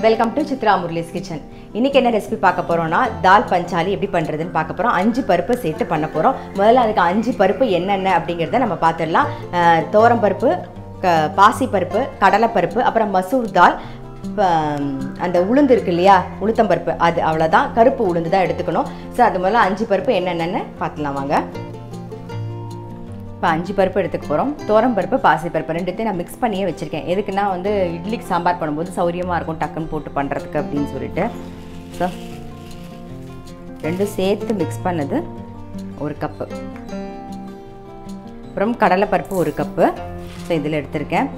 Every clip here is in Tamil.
Welcome to Chitra Murali's kitchen. இன்னைக்கு என்ன ரெசிபி பார்க்க போறோம்னா தால் பஞ்சாலி எப்படி பண்றதுன்னு பார்க்க போறோம். 5 பருப்பு சேர்த்து பண்ண போறோம். முதல்ல அதுக்கு 5 பருப்பு என்னென்ன அப்படிங்கறத நம்ம பார்த்துடலாம். தோரம் பருப்பு, பாசி பருப்பு, கடலை பருப்பு, அப்புறம் மசூர் தால், அந்த உளுந்து இருக்கு இல்லையா, உளுத்தம் பருப்பு, அது அவ்வளோதான். கருப்பு உளுந்து தான் எடுத்துக்கணும். ஸோ அது முதல்ல 5 பருப்பு என்னென்னு பார்த்துலாம் வாங்க. இப்போ 5 பருப்பு எடுத்துக்க போகிறோம். தோரம் பருப்பு, பாசி பருப்பு ரெண்டுத்தையும் நான் மிக்ஸ் பண்ணியே வச்சுருக்கேன். எதுக்குன்னா வந்து இட்லிக்கு சாம்பார் பண்ணும்போது சௌரியமாக இருக்கும் டக்குன்னு போட்டு பண்ணுறதுக்கு அப்படின்னு சொல்லிட்டு. ஸோ ரெண்டும் சேர்த்து மிக்ஸ் பண்ணது 1 கப்பு. அப்புறம் கடலைப்பருப்பு 1 கப்பு. ஸோ இதில் எடுத்திருக்கேன்.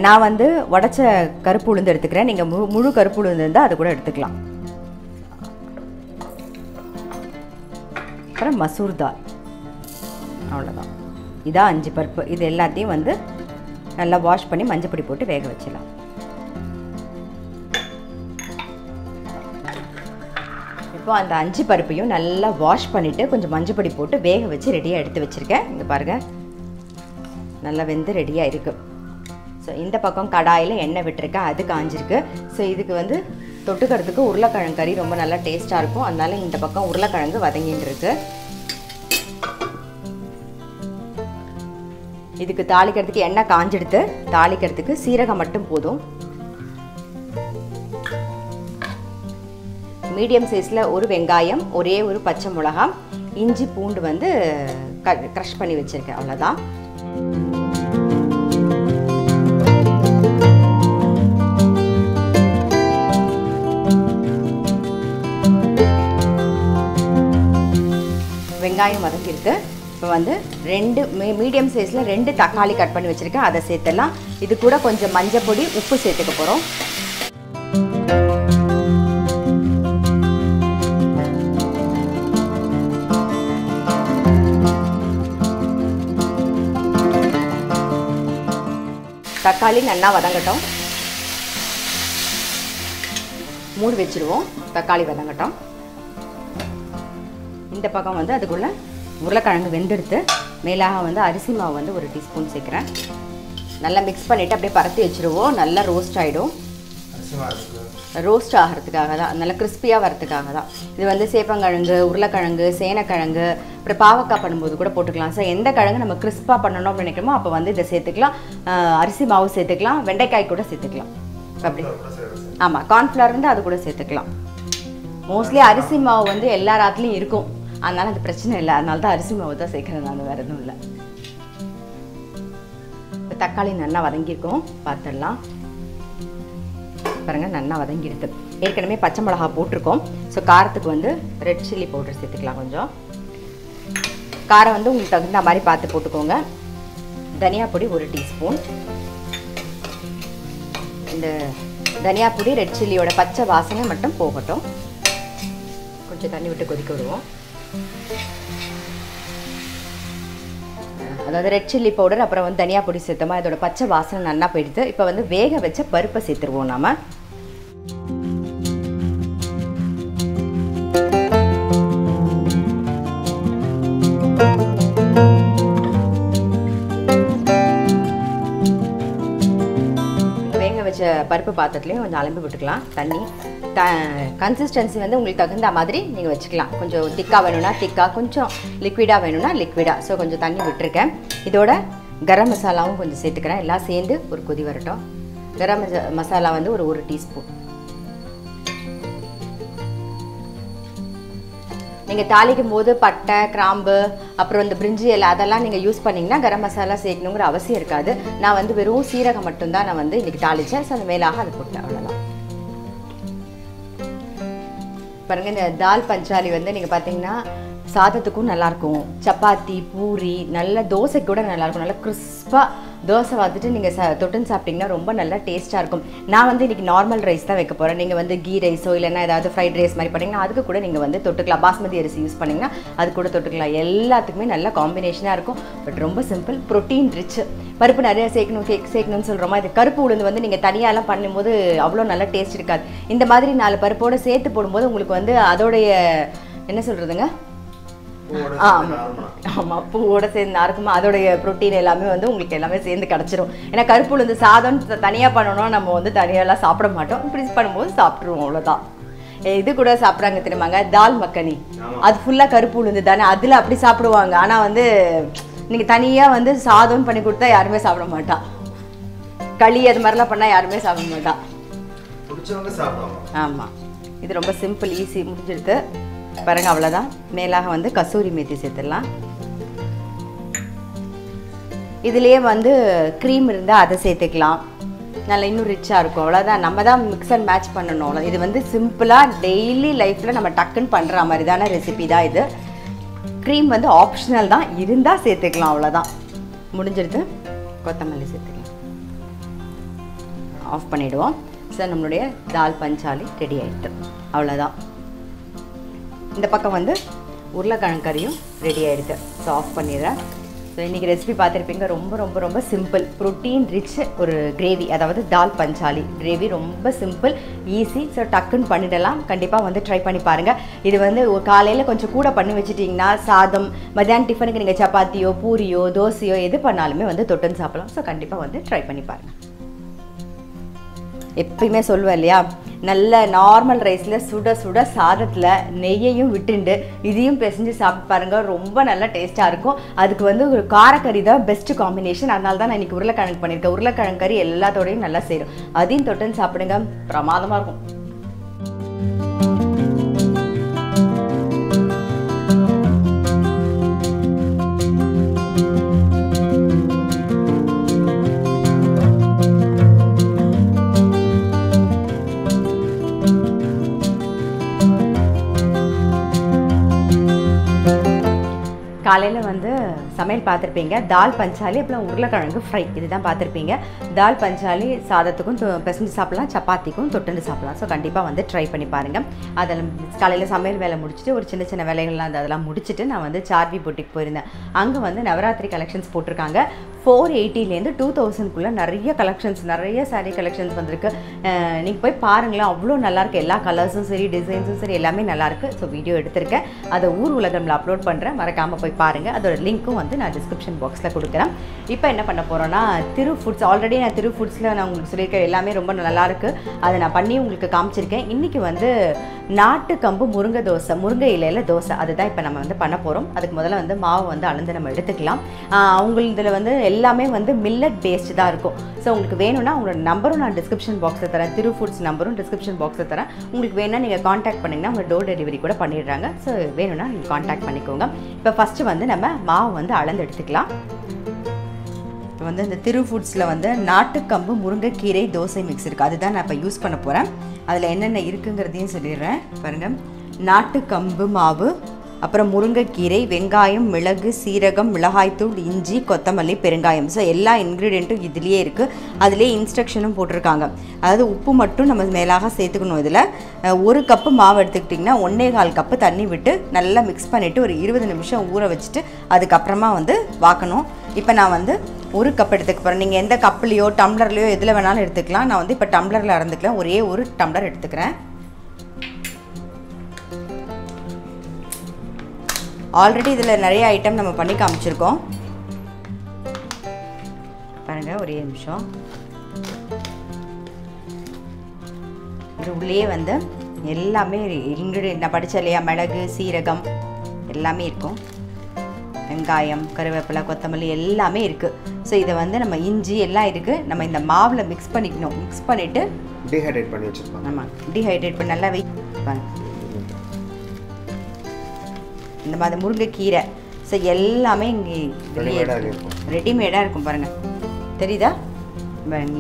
நான் வந்து உடச்ச கருப்பு உளுந்து எடுத்துக்கிறேன். நீங்கள் முழு கருப்பு உளுந்து இருந்தால் அது கூட எடுத்துக்கலாம். அப்புறம் மசூர் தால், அவ்வளோதான். இதான் 5 பருப்பு. இது எல்லாத்தையும் வந்து நல்லா வாஷ் பண்ணி மஞ்சள் பொடி போட்டு வேக வச்சிடலாம். இப்போ அந்த 5 பருப்பையும் நல்லா வாஷ் பண்ணிவிட்டு கொஞ்சம் மஞ்சள் பொடி போட்டு வேக வச்சு ரெடியாக எடுத்து வச்சுருக்கேன். இங்கே பாருங்கள், நல்லா வெந்து ரெடியாக இருக்குது. ஸோ இந்த பக்கம் கடாயில் எண்ணெய் விட்டுருக்கேன், அது காஞ்சிருக்கு. ஸோ இதுக்கு வந்து தொட்டுக்கிறதுக்கு உருளைக்கிழங்கு கறி ரொம்ப நல்லா டேஸ்ட்டாக இருக்கும். அதனால இந்த பக்கம் உருளைக்கிழங்கு வதங்கிட்டு இருக்கு. இதுக்கு தாளிக்கிறதுக்கு எண்ணெய் காஞ்செடுத்து தாளிக்கிறதுக்கு சீரகம் மட்டும் போதும். மீடியம் சைஸில் 1 வெங்காயம், ஒரே 1 பச்சை மிளகாய், இஞ்சி பூண்டு வந்து க்ரஷ் பண்ணி வச்சுருக்கேன், அவ்வளோதான். வெங்காயம் வதக்கிருக்கு. இப்போ வந்து 2 மீடியம் சைஸில் 2 தக்காளி கட் பண்ணி வச்சுருக்கேன், அதை சேர்த்துடலாம். இது கூட கொஞ்சம் மஞ்சள் பொடி, உப்பு சேர்த்துக்க போகிறோம். தக்காளி நல்லா வதங்கட்டும். மூடி வச்சுருவோம், தக்காளி வதங்கட்டும். இந்த பக்கம் வந்து அதுக்குள்ளே உருளைக்கிழங்கு வெந்தெடுத்து மேலாக வந்து அரிசி மாவு வந்து 1 டீஸ்பூன் சேர்க்குறேன். நல்லா மிக்ஸ் பண்ணிவிட்டு அப்படியே பரத்தி வச்சுருவோம். நல்லா ரோஸ்ட் ஆகிடும். ரோஸ்ட் ஆகிறதுக்காக தான், நல்லா கிறிஸ்பியாக வரதுக்காக தான். இது வந்து சேப்பங்கிழங்கு, உருளைக்கிழங்கு, சேனக்கிழங்கு, அப்புறம் பாவக்காய் பண்ணும்போது கூட போட்டுக்கலாம். ஸோ எந்த கிழங்கு நம்ம கிறிஸ்பாக பண்ணணும் அப்படின்னு நினைக்கிறோமோ அப்போ வந்து இதை சேர்த்துக்கலாம். அரிசி மாவு சேர்த்துக்கலாம், வெண்டைக்காய் கூட சேர்த்துக்கலாம். அப்படி ஆமாம், கார்ன்ஃப்ளவர் வந்து அது கூட சேர்த்துக்கலாம். மோஸ்ட்லி அரிசி மாவு வந்து எல்லா ராத்துலேயும் இருக்கும், அதனால் அது பிரச்சனை இல்லை. அதனால தான் அரிசி மாவு தான் சேர்க்குறேன் நான், வேறு எதுவும் இல்லை. இப்போ தக்காளி நல்லா வதங்கியிருக்கோம், பார்த்துடலாம். பாருங்கள், நல்லா வதங்கிடுது. ஏற்கனவே பச்சை மிளகா போட்டிருக்கோம். ஸோ காரத்துக்கு வந்து ரெட் சில்லி பவுடர் சேர்த்துக்கலாம். கொஞ்சம் காரம் வந்து உங்களுக்கு தகுந்த மாதிரி பார்த்து போட்டுக்கோங்க. தனியா பொடி 1 டீஸ்பூன். இந்த தனியா பொடி ரெட் சில்லியோட பச்சை வாசனை மட்டும் போகட்டும். கொஞ்சம் தண்ணி விட்டு கொதிக்க விடுவோம். அதாவது ரெட் சில்லி பவுடர் அப்புறம் வந்து தனியா பொடி சேர்த்தோமா, இதோட பச்சை வாசனை நல்லா போயிடுது. இப்போ வந்து வேக வச்ச பருப்பை சேர்த்துருவோம். நாம வேக வச்ச பருப்பு பாத்திரத்துலையும் கொஞ்சம் அலம்பி விட்டுக்கலாம். தண்ணி கன்சிஸ்டன்சி வந்து உங்களுக்கு தகுந்த மாதிரி நீங்கள் வச்சுக்கலாம். கொஞ்சம் திக்காக வேணும்னா திக்காக, கொஞ்சம் லிக்விடாக வேணும்னா லிக்விடாக. ஸோ கொஞ்சம் தண்ணி விட்டுருக்கேன். இதோட கரம் மசாலாவும் கொஞ்சம் சேர்த்துக்கிறேன். எல்லாம் சேர்ந்து ஒரு கொதி வரட்டும். கரம் மசாலா வந்து ஒரு 1 டீஸ்பூன். நீங்கள் தாளிக்கும் போது பட்டை, கிராம்பு, அப்புறம் இந்த பிரிஞ்சி இலை அதெல்லாம் நீங்கள் யூஸ் பண்ணிங்கன்னா கரம் மசாலா சேர்க்கணுங்கிற அவசியம் இருக்காது. நான் வந்து வெறும் சீரகம் மட்டும்தான் நான் வந்து இன்றைக்கி தாளித்தேன். ஸோ அந்த மேலாக அது போட்டேன், அவ்வளோதான். பாருங்கள், இந்த தால் பஞ்சாலி வந்து நீங்கள் பார்த்தீங்கன்னா சாதத்துக்கும் நல்லாயிருக்கும், சப்பாத்தி, பூரி, நல்ல தோசைக்கு கூட நல்லாயிருக்கும். நல்லா கிறிஸ்பாக தோசை வந்துட்டு நீங்கள் தொட்டுன்னு சாப்பிட்டிங்கன்னா ரொம்ப நல்லா டேஸ்ட்டாக இருக்கும். நான் வந்து இன்றைக்கி நார்மல் ரைஸ் தான் வைக்க போகிறேன். நீங்கள் வந்து கீ ரைஸோ இல்லைன்னா ஏதாவது ஃப்ரைட் ரைஸ் மாதிரி பண்ணிங்கன்னா அதுக்கு கூட நீங்கள் வந்து தொட்டுக்கலாம். பாஸ்மதி அரிசி யூஸ் பண்ணிங்கன்னா அது கூட தொட்டுக்கலாம். எல்லாத்துக்குமே நல்ல காம்பினேஷனாக இருக்கும். பட் ரொம்ப சிம்பிள், ப்ரோட்டீன் ரிச். பருப்பு நிறைய சேர்க்கணும்னு சொல்கிறோமா, இது கருப்பு உளுந்து வந்து நீங்கள் தனியாலாம் பண்ணும்போது அவ்வளோ நல்லா டேஸ்ட் இருக்காது. இந்த மாதிரி 4 பருப்போடு சேர்த்து போடும்போது உங்களுக்கு வந்து அதோடைய என்ன சொல்கிறதுங்க, ஆமாம், பூவோட சேர்ந்து நார்க்குமா அதோடைய ப்ரோட்டீன் எல்லாமே வந்து உங்களுக்கு எல்லாமே சேர்ந்து கிடச்சிரும். ஏன்னா கருப்பு உளுந்து சாதம் தனியாக பண்ணணும்னா நம்ம வந்து தனியாலாம் சாப்பிட மாட்டோம், இப்படி பண்ணும்போது சாப்பிட்ருவோம், அவ்வளோதான். இது கூட சாப்பிட்றாங்க தெரியுமாங்க, தால் மக்கனி. அது ஃபுல்லாக கருப்பு உளுந்து தானே, அதில் அப்படி சாப்பிடுவாங்க. ஆனால் வந்து நீங்கள் தனியாக வந்து சாதம்னு பண்ணி கொடுத்தா யாருமே சாப்பிட மாட்டா. களி அது மாதிரிலாம் பண்ணால் யாருமே சாப்பிட மாட்டா. ஆமாம், இது ரொம்ப சிம்பிள், ஈஸி, முடிஞ்சிடுது பாருங்க, அவ்வளோதான். மேலாக வந்து கசூரி மேத்தி சேர்த்துடலாம். இதுலேயே வந்து க்ரீம் இருந்தால் அதை சேர்த்துக்கலாம், நல்லா இன்னும் ரிச்சாக இருக்கும். அவ்வளோதான், நம்ம தான் மிக்ஸ் அண்ட் மேட்ச் பண்ணணும். இது வந்து சிம்பிளாக டெய்லி லைஃப்பில் நம்ம டக்குன்னு பண்ணுற மாதிரி தான ரெசிபி தான் இது. க்ரீம் வந்து ஆப்ஷனல் தான், இருந்தால் சேர்த்துக்கலாம், அவ்வளோதான். முடிஞ்சிடுது. கொத்தமல்லி சேர்த்துக்கலாம், ஆஃப் பண்ணிவிடுவோம். சார் நம்மளுடைய தால் பஞ்சாலி ரெடி ஆகிட்டு, அவ்வளோதான். இந்த பக்கம் வந்து உருளைக்கிழங்கு கறியும் ரெடி ஆகிடுது. ஸோ ஆஃப் பண்ணிடுறேன். ஸோ இன்றைக்கி ரெசிபி பார்த்துருப்பீங்க, ரொம்ப ரொம்ப ரொம்ப சிம்பிள், ப்ரோட்டீன் ரிச் ஒரு கிரேவி, அதாவது தால் பஞ்சாலி கிரேவி. ரொம்ப சிம்பிள், ஈஸி. ஸோ டக்குன்னு பண்ணிடலாம். கண்டிப்பாக வந்து ட்ரை பண்ணி பாருங்கள். இது வந்து காலையில் கொஞ்சம் கூட பண்ணி வச்சுட்டிங்கன்னா சாதம், மத்தியானம் டிஃபனுக்கு நீங்கள் சப்பாத்தியோ பூரியோ தோசையோ எது பண்ணாலுமே வந்து தொட்டுன்னு சாப்பிடலாம். ஸோ கண்டிப்பாக வந்து ட்ரை பண்ணி பாருங்கள். எப்பயுமே சொல்லுவேன் இல்லையா, நல்ல நார்மல் ரைஸில் சுட சுட சாதத்தில் நெய்யையும் விட்டுண்டு இதையும் பிசைஞ்சு சாப்பிட்டு பாருங்கள், ரொம்ப நல்லா டேஸ்ட்டாக இருக்கும். அதுக்கு வந்து ஒரு காரக்கறி தான் பெஸ்ட்டு காம்பினேஷன். அதனால தான் நான் இன்றைக்கி உருளைக்கிழங்கு பண்ணியிருக்கேன். உருளைக்கிழங்கு கறி எல்லாத்தோடையும் நல்லா சேரும். அதையும் தொட்டுன்னு சாப்பிடுங்க, பிரமாதமாக இருக்கும். காலையில் வந்து சமையல் பார்த்துருப்பீங்க, தால் பஞ்சாலி அப்புறம் உருளைக்கிழங்கு ஃப்ரை, இதுதான் பார்த்துருப்பீங்க. தால் பஞ்சாலி சாதத்துக்கும் பிசைஞ்சு சாப்பிட்லாம், சப்பாத்திக்கும் தொட்டுண்டு சாப்பிட்லாம். ஸோ கண்டிப்பாக வந்து ட்ரை பண்ணி பாருங்கள். அதில் காலையில் சமையல் வேலை முடிச்சுட்டு ஒரு சின்ன சின்ன வேலைகள்லாம் அதெல்லாம் முடிச்சுட்டு நான் வந்து சார்வி போட்டிக்கு போயிருந்தேன். அங்கே வந்து நவராத்திரி கலெக்ஷன்ஸ் போட்டிருக்காங்க. 480லேருந்து 2000க்குள்ளே நிறைய கலெக்ஷன்ஸ், நிறைய சாரீ கலெக்ஷன்ஸ் வந்திருக்கு. நீங்கள் போய் பாருங்களேன், அவ்வளோ நல்லாயிருக்கு. எல்லா கலர்ஸும் சரி, டிசைன்ஸும் சரி, எல்லாமே நல்லாயிருக்கு. ஸோ வீடியோ எடுத்திருக்கேன், அதை ஊர் உலகம்ல அப்லோட் பண்ணுறேன், மறக்காமல் போய் பாருங்கள். அதோட லிங்க்கும் வந்து நான் டிஸ்கிரிப்ஷன் பாக்ஸில் கொடுக்குறேன். இப்போ என்ன பண்ண போகிறோன்னா, திரு ஃபுட்ஸ், ஆல்ரெடி நான் திரு ஃபுட்ஸில் நான் உங்களுக்கு சொல்லியிருக்கேன், எல்லாமே ரொம்ப நல்லாயிருக்கு. அதை நான் பண்ணி உங்களுக்கு காமிச்சிருக்கேன். இன்றைக்கி வந்து நாட்டு கம்பு முருங்கை தோசை, முருங்கை இலையில் தோசை, அதுதான் இப்போ நம்ம வந்து பண்ண போகிறோம். அதுக்கு முதல்ல வந்து மாவு வந்து அளந்து நம்ம எடுத்துக்கலாம். இதில் வந்து எல்லாமே வந்து மில்லட் பேஸ்டு தான் இருக்கும். ஸோ உங்களுக்கு வேணும்னா உங்களோட நம்பரும் நான் டிஸ்கிரிப்ஷன் பாக்ஸில் தரேன், திரு ஃபுட்ஸ் நம்பரும் டிஸ்கிரிப்ஷன் பாக்ஸில் தரேன். உங்களுக்கு வேணும்னா நீங்கள் காண்டாக்ட் பண்ணிங்கன்னா உங்கள் டோர் டெலிவரி கூட பண்ணிடுறாங்க. ஸோ வேணும்னா நீங்கள் காண்டாக்ட் பண்ணிக்கோங்க. இப்போ ஃபஸ்ட்டு வந்து நம்ம மாவு வந்து அளந்து எடுத்துக்கலாம். இப்போ வந்து இந்த திரு ஃபுட்ஸில் வந்து நாட்டுக்கம்பு முருங்கைக்கீரை தோசை மிக்ஸ் இருக்குது, அதுதான் நான் இப்போ யூஸ் பண்ண போகிறேன். அதில் என்னென்ன இருக்குங்கிறதையும் சொல்லிடுறேன் பாருங்கள். நாட்டுக்கம்பு மாவு, அப்புறம் முருங்கைக்கீரை, வெங்காயம், மிளகு, சீரகம், மிளகாய்த்தூள், இஞ்சி, கொத்தமல்லி, பெருங்காயம். ஸோ எல்லா இன்க்ரீடியண்ட்டும் இதுலேயே இருக்குது. அதிலே இன்ஸ்ட்ரக்ஷனும் போட்டிருக்காங்க. அதாவது உப்பு மட்டும் நம்ம மேலாக சேர்த்துக்கணும். இதில் 1 கப்பு மாவு எடுத்துக்கிட்டிங்கன்னா 1.25 கப்பு தண்ணி விட்டு நல்லா மிக்ஸ் பண்ணிவிட்டு ஒரு 20 நிமிஷம் ஊற வச்சுட்டு அதுக்கப்புறமா வந்து வாக்கணும். இப்போ நான் வந்து 1 கப் எடுத்துக்க போகிறேன். நீங்கள் எந்த கப்புலையோ டம்ளர்லையோ எதில் வேணாலும் எடுத்துக்கலாம். நான் வந்து இப்போ டம்ளரில் அறந்துக்கலாம், ஒரே 1 டம்ளர் எடுத்துக்கிறேன். ஆல்ரெடி இதில் நிறைய ஐட்டம் நம்ம பண்ணி காமிச்சிருக்கோம் பாருங்கள். ஒரே நிமிஷம். இது உள்ளே வந்து எல்லாமே இன்க்ரீடியன்ட் நான் படித்தேன் இல்லையா, மிளகு, சீரகம் எல்லாமே இருக்கும், வெங்காயம், கருவேப்பிலை, கொத்தமல்லி எல்லாமே இருக்குது. ஸோ இதை வந்து நம்ம இஞ்சி எல்லாம் இருக்குது, நம்ம இந்த மாவில் மிக்ஸ் பண்ணிக்கணும். மிக்ஸ் பண்ணிவிட்டு டீஹைட்ரேட் பண்ணி வச்சுருக்கோம். ஆமாம், டீஹைட்ரேட் பண்ணி நல்லா வைப்பாங்க. இந்த மாதிரி முருங்கைக்கீரை, ஸோ எல்லாமே இங்கே ரெடிமேடாக இருக்கும் பாருங்கள், தெரியுதா?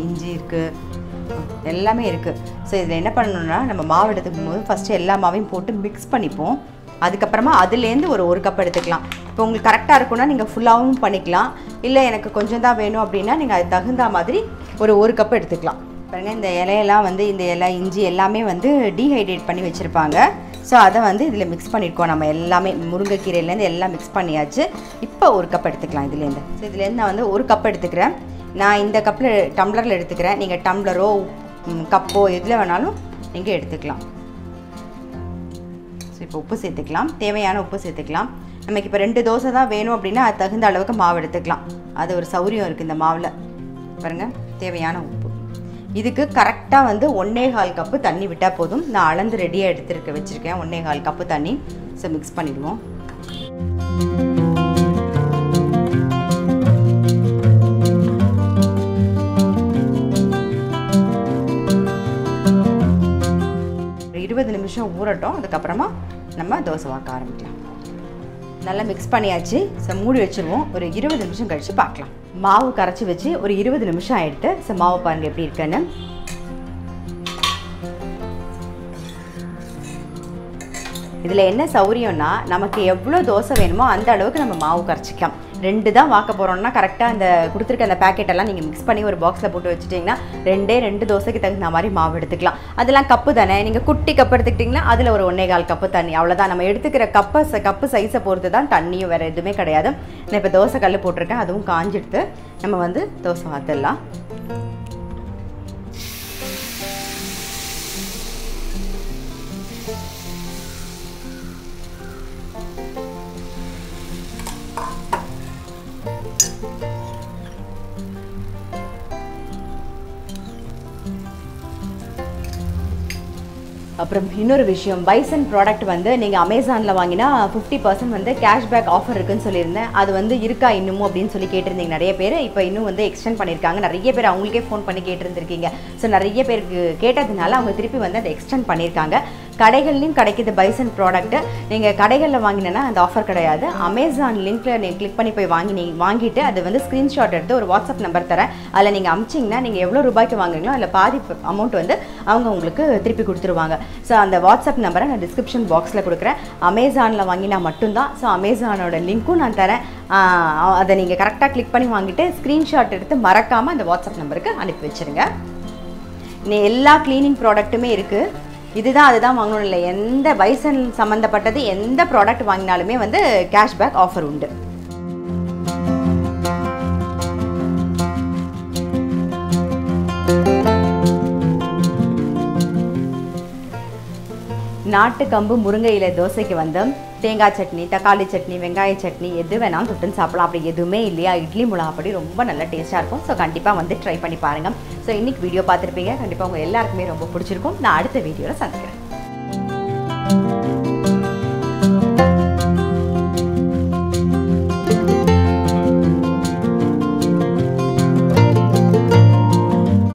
இஞ்சி இருக்குது, எல்லாமே இருக்குது. ஸோ இதில் என்ன பண்ணணும்னா, நம்ம மாவு எடுத்துக்கும் போது ஃபஸ்ட்டு எல்லா மாவையும் போட்டு மிக்ஸ் பண்ணிப்போம். அதுக்கப்புறமா அதுலேருந்து ஒரு கப் எடுத்துக்கலாம். இப்போ உங்களுக்கு கரெக்டாக இருக்குன்னா நீங்கள் ஃபுல்லாகவும் பண்ணிக்கலாம், இல்லை எனக்கு கொஞ்சம் தான் வேணும் அப்படின்னா நீங்கள் அது தகுந்த மாதிரி ஒரு கப் எடுத்துக்கலாம். பாருங்கள், இந்த இலையெல்லாம் வந்து இந்த இலை, இஞ்சி எல்லாமே வந்து டீஹைட்ரேட் பண்ணி வச்சுருப்பாங்க. ஸோ அதை வந்து இதில் மிக்ஸ் பண்ணியிருக்கோம். நம்ம எல்லாமே முருங்கைக்கீரையிலேருந்து எல்லாம் மிக்ஸ் பண்ணியாச்சு. இப்போ 1 கப் எடுத்துக்கலாம் இதுலேருந்து. ஸோ இதுலேருந்து நான் வந்து 1 கப் எடுத்துக்கிறேன். நான் இந்த கப்பில் டம்ளரில் எடுத்துக்கிறேன். நீங்கள் டம்ளரோ கப்போ எதில் வேணாலும் நீங்கள் எடுத்துக்கலாம். ஸோ இப்போ உப்பு சேர்த்துக்கலாம், தேவையான உப்பு சேர்த்துக்கலாம். நமக்கு இப்போ 2 தோசை தான் வேணும் அப்படின்னா அது தகுந்த அளவுக்கு மாவு எடுத்துக்கலாம். அது ஒரு சௌரியம் இருக்குது இந்த மாவில். பாருங்கள், தேவையான உப்பு. இதுக்கு கரெக்டாக வந்து 1.25 கப்பு தண்ணி விட்டால் போதும். நான் அளந்து ரெடியாக வச்சுருக்கேன் 1.25 கப்பு தண்ணி. ஸோ மிக்ஸ் பண்ணிடுவோம். ஒரு 20 நிமிஷம் ஊறட்டும். அதுக்கப்புறமா நம்ம தோசை வாக்க ஆரம்பிக்கலாம். நல்லா மிக்ஸ் பண்ணியாச்சு. ஸோ மூடி வச்சுருவோம். ஒரு 20 நிமிஷம் கழித்து பார்க்கலாம். மாவு கரைச்சி வச்சு ஒரு 20 நிமிஷம் ஆகிடுது. ஸோ மாவு பாருங்கள் எப்படி இருக்குன்னு. இதில் என்ன சௌரியம்னா, நமக்கு எவ்வளோ தோசை வேணுமோ அந்த அளவுக்கு நம்ம மாவு கரைச்சிக்கலாம். 2 தான் வாக்க போகிறோம்னா கரெக்டாக அந்த கொடுத்துருக்க அந்த பேக்கெட்டெல்லாம் நீங்கள் மிக்ஸ் பண்ணி ஒரு பாக்ஸில் போட்டு வச்சுட்டிங்கன்னா 2 தோசைக்கு தகுந்த மாதிரி மாவு எடுத்துக்கலாம். அதெல்லாம் கப்பு தானே, நீங்கள் குட்டி கப்பு எடுத்துக்கிட்டிங்கன்னா அதில் ஒரு 1.25 கப்பு தண்ணி, அவ்வளோதான். நம்ம எடுத்துக்கிற கப்பு சைஸை பொறுத்து தான் தண்ணியும், வேறு எதுவுமே கிடையாது. நான் இப்போ தோசை கல் போட்டிருக்கேன், அதுவும் காஞ்சிடுத்து. நம்ம வந்து தோசை வாத்துடலாம். அப்புறம் இன்னொரு விஷயம், பைசன் ப்ராடக்ட் வந்து நீங்கள் அமேசானில் வாங்கினா 50% வந்து கேஷ்பேக் ஆஃபர் இருக்குன்னு சொல்லியிருந்தேன். அது வந்து இருக்கா இன்னமும் அப்படின்னு சொல்லி கேட்டிருந்தீங்க நிறைய பேர். இப்போ இன்னும் வந்து எக்ஸ்டெண்ட் பண்ணியிருக்காங்க. நிறைய பேர் அவங்களுக்கே ஃபோன் பண்ணி கேட்டிருந்துருக்கீங்க. ஸோ நிறைய பேருக்கு கேட்டதுனால அவங்க திருப்பி வந்து அதை எக்ஸ்டெண்ட் பண்ணியிருக்காங்க. கடைகள்லையும் கிடைக்கிது பைசன் ப்ராடக்ட்டு. நீங்கள் கடைகளில் வாங்கினேன்னா அந்த ஆஃபர் கிடையாது. அமேசான் லிங்க்கில் நீங்கள் கிளிக் பண்ணி போய் வாங்கிட்டு அது வந்து ஸ்க்ரீன்ஷாட் எடுத்து ஒரு வாட்ஸ்அப் நம்பர் தரேன். அதில் நீங்கள் அமிச்சிங்கன்னா நீங்கள் எவ்வளோ ரூபாய்க்கு வாங்குறீங்களோ அதில் பாதி அமௌண்ட் வந்து அவங்க உங்களுக்கு திருப்பி கொடுத்துருவாங்க. ஸோ அந்த வாட்ஸ்அப் நம்பரை நான் டிஸ்கிரிப்ஷன் பாக்ஸில் கொடுக்குறேன். அமேசானில் வாங்கினா மட்டும்தான். ஸோ அமேசானோட லிங்க்கும் நான் தரேன். அதை நீங்கள் கரெக்டாக கிளிக் பண்ணி வாங்கிட்டு ஸ்க்ரீன்ஷாட் எடுத்து மறக்காமல் அந்த வாட்ஸ்அப் நம்பருக்கு அனுப்பி வச்சுருங்க. எல்லா க்ளீனிங் ப்ராடக்ட்டுமே இருக்குது. இதுதான் அதுதான் வாங்கணும் இல்லை, எந்த பைசன் சம்மந்தப்பட்டது எந்த ப்ராடக்ட் வாங்கினாலுமே வந்து கேஷ்பேக் ஆஃபர் உண்டு. நாட்டு கம்பு முருங்கை இலை தோசைக்கு வந்து தேங்காய் சட்னி, தக்காளி சட்னி, வெங்காய சட்னி எது வேணாலும் தொட்டுன்னு சாப்பிடலாம். அப்படி எதுவுமே இல்லையா, இட்லி மிளகாப்பொடி ரொம்ப நல்ல டேஸ்ட்டாக இருக்கும். ஸோ கண்டிப்பாக வந்து ட்ரை பண்ணி பாருங்கள். ஸோ இன்றைக்கி வீடியோ பார்த்துருப்பீங்க. கண்டிப்பாக உங்கள் எல்லாருக்குமே ரொம்ப பிடிச்சிருக்கும். நான் அடுத்த வீடியோவில் சந்திக்கிறேன்.